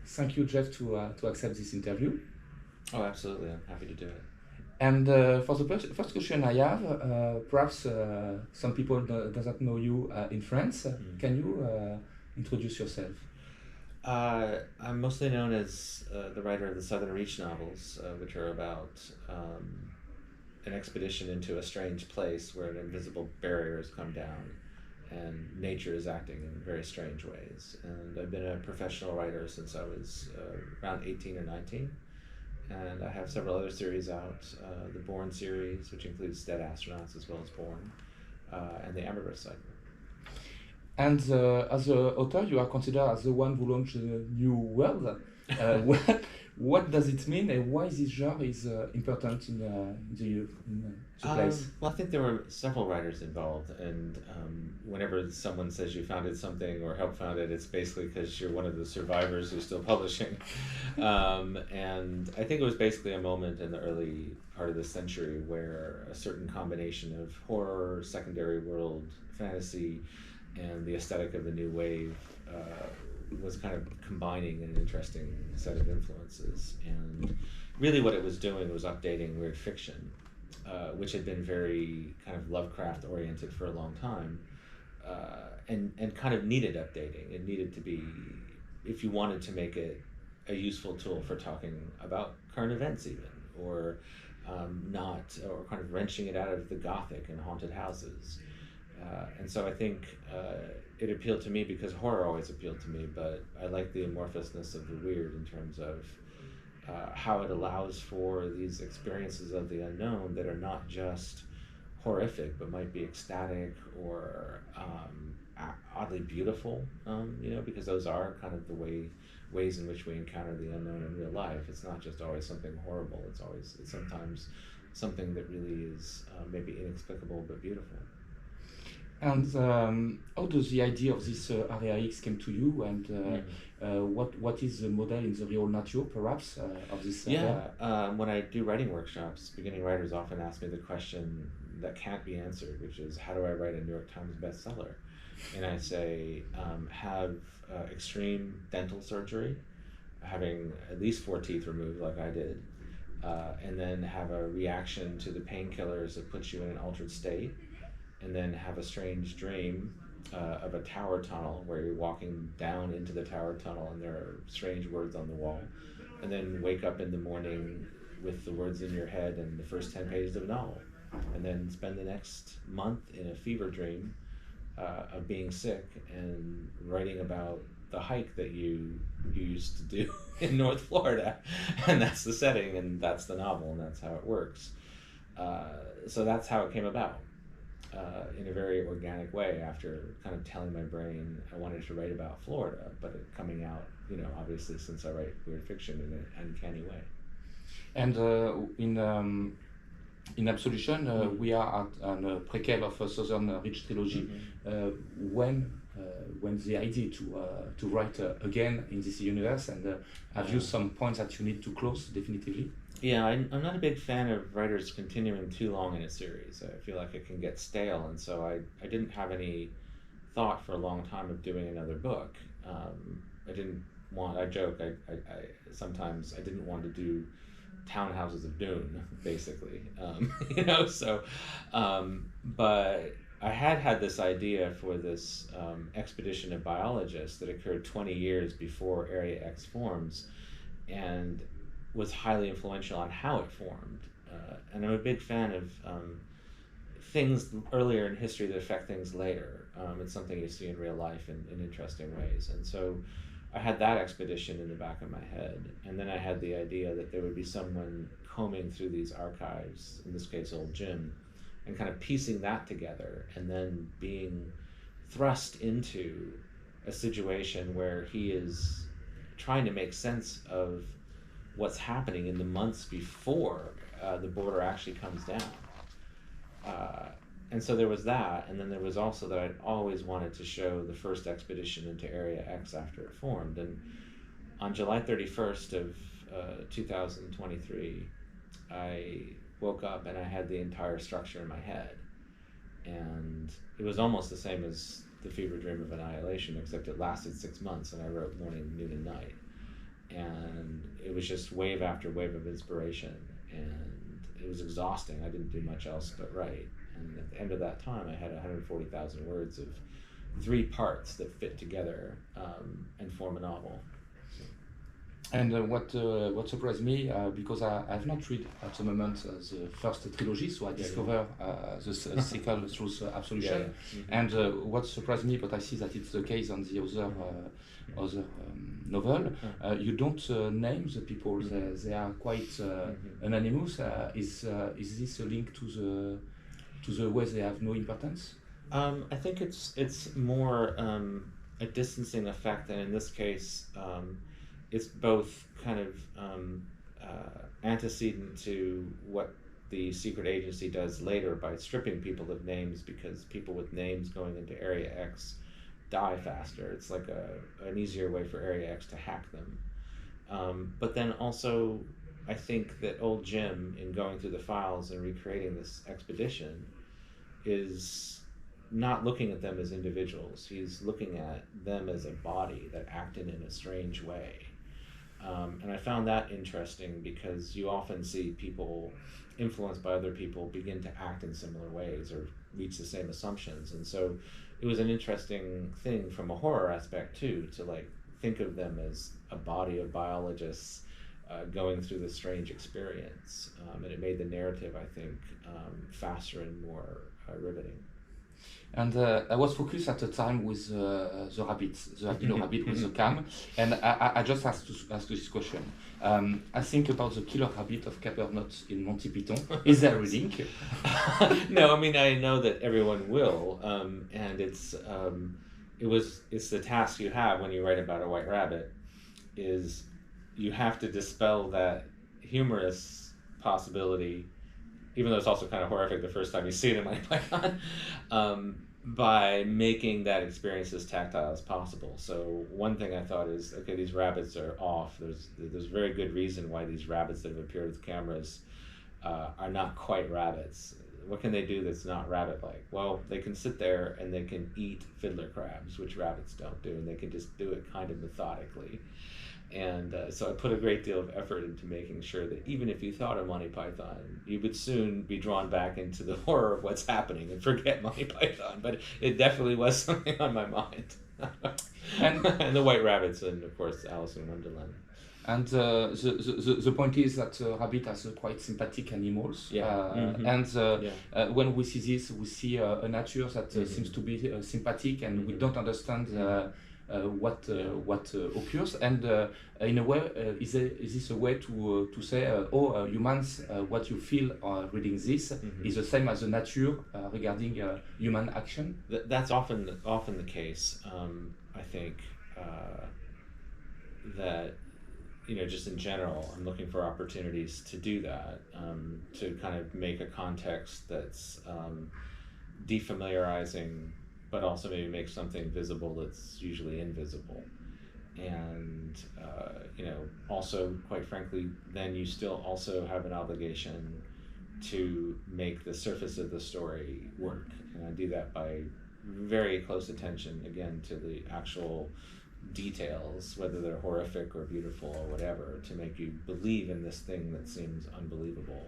Thank you, Jeff, to accept this interview. Oh, absolutely. I'm happy to do it. And for the first question I have, perhaps some people doesn't know you in France. Can you introduce yourself? I'm mostly known as the writer of the Southern Reach novels, which are about an expedition into a strange place where an invisible barrier has come down and nature is acting in very strange ways. And I've been a professional writer since I was around 18 or 19. And I have several other series out, the Born series, which includes Dead Astronauts as well as Born, and the Ambergris cycle. And as an author, you are considered as the one who launched the new world. What does it mean, and why this genre is important in the place? Well, I think there were several writers involved, and whenever someone says you founded something or helped found it, it's basically because you're one of the survivors who's still publishing. And I think it was basically a moment in the early part of the century where a certain combination of horror, secondary world, fantasy, and the aesthetic of the new wave was kind of combining an interesting set of influences. And really what it was doing was updating weird fiction, which had been very kind of Lovecraft oriented for a long time, and kind of needed updating. It needed to be, if you wanted to make it a useful tool for talking about current events even, or or kind of wrenching it out of the Gothic and haunted houses. And so I think it appealed to me because horror always appealed to me, but I like the amorphousness of the weird in terms of how it allows for these experiences of the unknown that are not just horrific, but might be ecstatic or oddly beautiful, because those are kind of the ways in which we encounter the unknown in real life. It's not just always something horrible, it's sometimes something that really is maybe inexplicable but beautiful. And how does the idea of this Area X came to you, and what is the model in the real nature, perhaps, of this? When I do writing workshops, beginning writers often ask me the question that can't be answered, which is, how do I write a New York Times bestseller? And I say, have extreme dental surgery, having at least 4 teeth removed like I did, and then have a reaction to the painkillers that puts you in an altered state, and then have a strange dream of a tower tunnel where you're walking down into the tower tunnel and there are strange words on the wall, and then wake up in the morning with the words in your head and the first 10 pages of a novel, and then spend the next month in a fever dream of being sick and writing about the hike that you used to do in North Florida. And that's the setting, and that's the novel, and that's how it works. So that's how it came about. In a very organic way, after kind of telling my brain I wanted to write about Florida, but it coming out, obviously, since I write weird fiction in an uncanny way. And in Absolution, we are at a prequel of a Southern Reach trilogy. When the idea to write again in this universe, and have you some points that you need to close definitively? Yeah, I'm not a big fan of writers continuing too long in a series. I feel like it can get stale, and so I didn't have any thought for a long time of doing another book. I joke, sometimes I didn't want to do Townhouses of Dune, basically, but I had this idea for this expedition of biologists that occurred 20 years before Area X forms, and was highly influential on how it formed. And I'm a big fan of things earlier in history that affect things later. It's something you see in real life in interesting ways. And so I had that expedition in the back of my head. And then I had the idea that there would be someone combing through these archives, in this case old Jim, and kind of piecing that together, and then being thrust into a situation where he is trying to make sense of what's happening in the months before the border actually comes down. And so there was that, and then there was also that I'd always wanted to show the first expedition into Area X after it formed. And on July 31st of 2023, I woke up and I had the entire structure in my head. And it was almost the same as the fever dream of annihilation, except it lasted 6 months, and I wrote morning, noon, and night. and it was just wave after wave of inspiration, and it was exhausting. I didn't do much else but write, and at the end of that time I had 140,000 words of 3 parts that fit together and form a novel. And what surprised me, because I've not read at the moment the first trilogy, so I discover the sequel through Absolution. And what surprised me, but I see that it's the case on the other novel, you don't name the people; they are quite anonymous. Is this a link to the way they have no importance? I think it's more a distancing effect, and in this case, it's both kind of antecedent to what the secret agency does later by stripping people of names, because people with names going into Area X die faster. It's like an easier way for Area X to hack them. But then also, I think that old Jim, in going through the files and recreating this expedition, is not looking at them as individuals. He's looking at them as a body that acted in a strange way. And I found that interesting, because you often see people influenced by other people begin to act in similar ways or reach the same assumptions. And so it was an interesting thing from a horror aspect too, to like think of them as a body of biologists going through this strange experience. And it made the narrative, I think, faster and more riveting. And I was focused at the time with the rabbit, the albino rabbit with the cam, and I just asked this question. I think about the killer rabbit of Capernaum in Monty Python. Is there a link? No, I mean, I know that everyone will, and it's the task you have when you write about a white rabbit, is you have to dispel that humorous possibility, even though it's also kind of horrific the first time you see it in Monty Python, by making that experience as tactile as possible. So one thing I thought is, okay, these rabbits are off. There's very good reason why these rabbits that have appeared with cameras are not quite rabbits. What can they do that's not rabbit-like? Well, they can sit there and they can eat fiddler crabs, which rabbits don't do, and they can just do it kind of methodically. And so I put a great deal of effort into making sure that even if you thought of Monty Python, you would soon be drawn back into the horror of what's happening and forget Monty Python. But it definitely was something on my mind. and the White Rabbits, and of course Alice in Wonderland. And the point is that rabbits are quite sympathetic animals. And when we see this, we see a nature that seems to be sympathetic, and we don't understand what occurs. And in a way, is this a way to say, humans, what you feel reading this is the same as the nature regarding human action? That's often the case. I think that, just in general, I'm looking for opportunities to do that, to kind of make a context that's defamiliarizing, but also maybe make something visible that's usually invisible. And, also, quite frankly, then you still also have an obligation to make the surface of the story work. And I do that by very close attention, again, to the actual details, whether they're horrific or beautiful or whatever, to make you believe in this thing that seems unbelievable.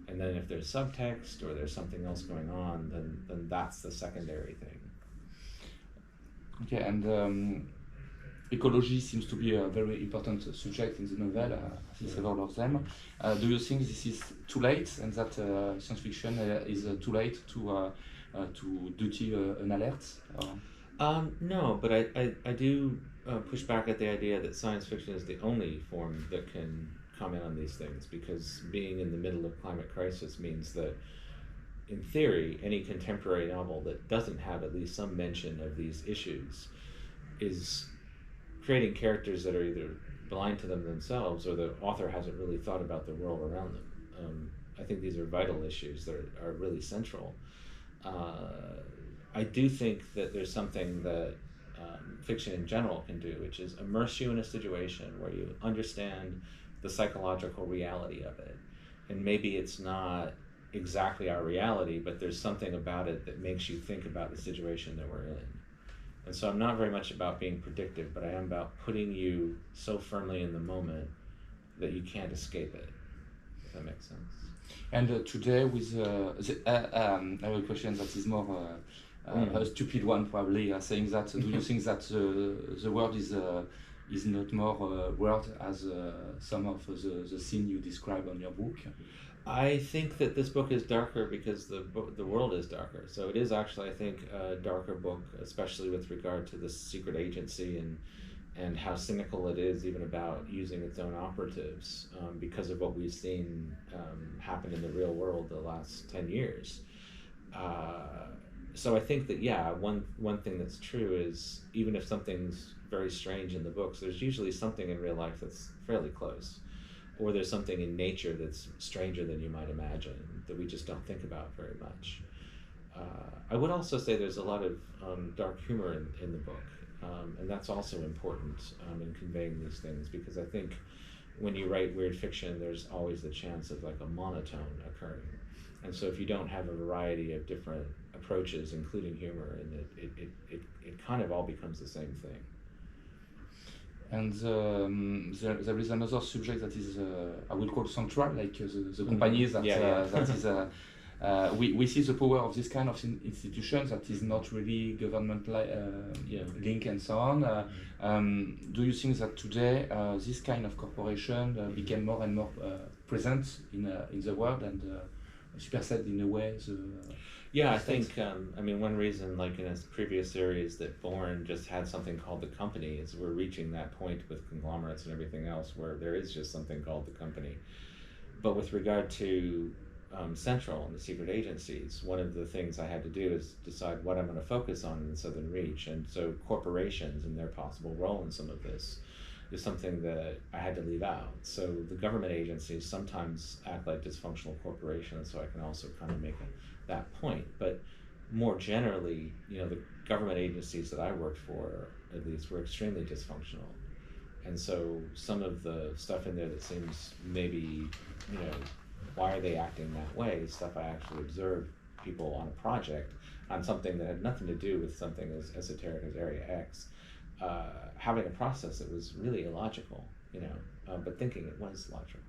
And then if there's subtext or there's something else going on, then that's the secondary thing. Okay, and ecology seems to be a very important subject in the novel, several of them. Do you think this is too late, and that science fiction is too late to duty an alert? No, but I do push back at the idea that science fiction is the only form that can comment on these things, because being in the middle of climate crisis means that, in theory, any contemporary novel that doesn't have at least some mention of these issues is creating characters that are either blind to them themselves, or the author hasn't really thought about the world around them. I think these are vital issues that are really central. I do think that there's something that fiction in general can do, which is immerse you in a situation where you understand the psychological reality of it. And maybe it's not exactly our reality, but there's something about it that makes you think about the situation that we're in. And so I'm not very much about being predictive, but I am about putting you so firmly in the moment that you can't escape it, if that makes sense. And today with I have a question that is more a stupid one probably, saying that do you think that the world is not more weird as some of the scene you describe on your book? I think that this book is darker because the world is darker. So it is actually, I think, a darker book, especially with regard to the secret agency and how cynical it is even about using its own operatives, because of what we've seen happen in the real world the last 10 years. So I think that, yeah, one thing that's true is even if something's very strange in the books, there's usually something in real life that's fairly close. Or there's something in nature that's stranger than you might imagine that we just don't think about very much. I would also say there's a lot of dark humor in the book, and that's also important in conveying these things, because I think when you write weird fiction, there's always the chance of like a monotone occurring. And so if you don't have a variety of different approaches, including humor, and it kind of all becomes the same thing. And there is another subject that is, I will call central, like the companies that, that is, we see the power of this kind of institutions that is not really government link and so on. Do you think that today this kind of corporation became more and more present in the world and supersede in a way I think, one reason, like in a previous series, that Bourne just had something called The Company is we're reaching that point with conglomerates and everything else where there is just something called The Company. But with regard to Central and the secret agencies, one of the things I had to do is decide what I'm going to focus on in the Southern Reach. And so corporations and their possible role in some of this is something that I had to leave out. So the government agencies sometimes act like dysfunctional corporations, so I can also kind of make that point. But more generally, the government agencies that I worked for, at least, were extremely dysfunctional. And so some of the stuff in there that seems maybe, why are they acting that way, is stuff I actually observed people on a project on something that had nothing to do with something as esoteric as Area X, having a process that was really illogical, but thinking it was logical.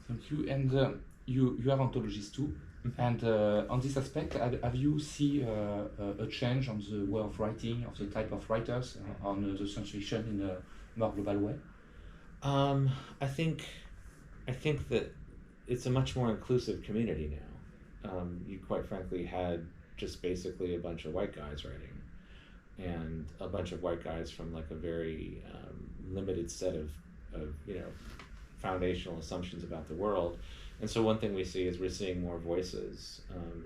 Thank you. And you are anthologists too. And on this aspect, have you seen a change on the way of writing, of the type of writers, on the science fiction in a more global way? I think that it's a much more inclusive community now. You quite frankly had just basically a bunch of white guys writing, and a bunch of white guys from like a very limited set of foundational assumptions about the world. And so one thing we see is we're seeing more voices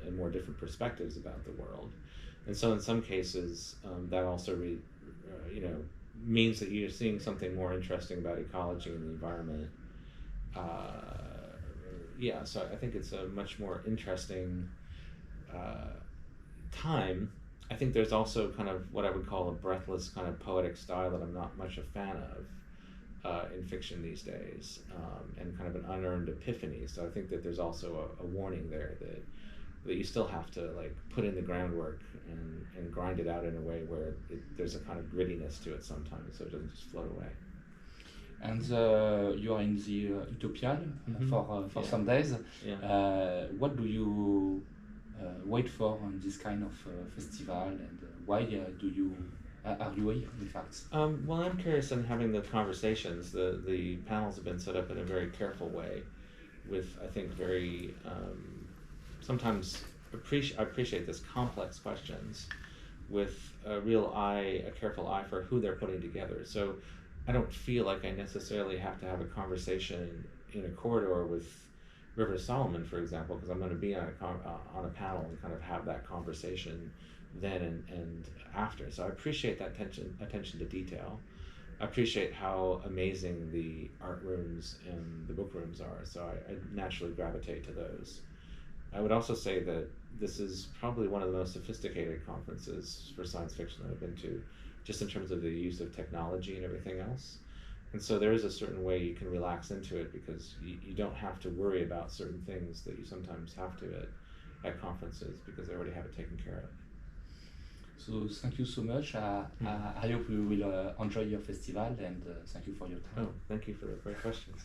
and more different perspectives about the world. And so in some cases, that also means that you're seeing something more interesting about ecology and the environment. So I think it's a much more interesting time. I think there's also kind of what I would call a breathless kind of poetic style that I'm not much a fan of in fiction these days, and kind of an unearned epiphany. So I think that there's also a warning there that you still have to like put in the groundwork and grind it out in a way where there's a kind of grittiness to it sometimes, so it doesn't just float away. And you are in the Utopiales for some days. What do you wait for on this kind of festival, and why are you here, in fact? Well, I'm curious in having the conversations. The panels have been set up in a very careful way, with, I think, very sometimes I appreciate this complex questions, with a careful eye for who they're putting together. So I don't feel like I necessarily have to have a conversation in a corridor with River Solomon, for example, because I'm going to be on a panel and kind of have that conversation then and after. So I appreciate that attention to detail. I appreciate how amazing the art rooms and the book rooms are, so I naturally gravitate to those. I would also say that this is probably one of the most sophisticated conferences for science fiction that I've been to, just in terms of the use of technology and everything else. And so there is a certain way you can relax into it, because you don't have to worry about certain things that you sometimes have to at conferences, because they already have it taken care of. So thank you so much. I hope we will enjoy your festival, and thank you for your time. Oh, thank you for the great questions.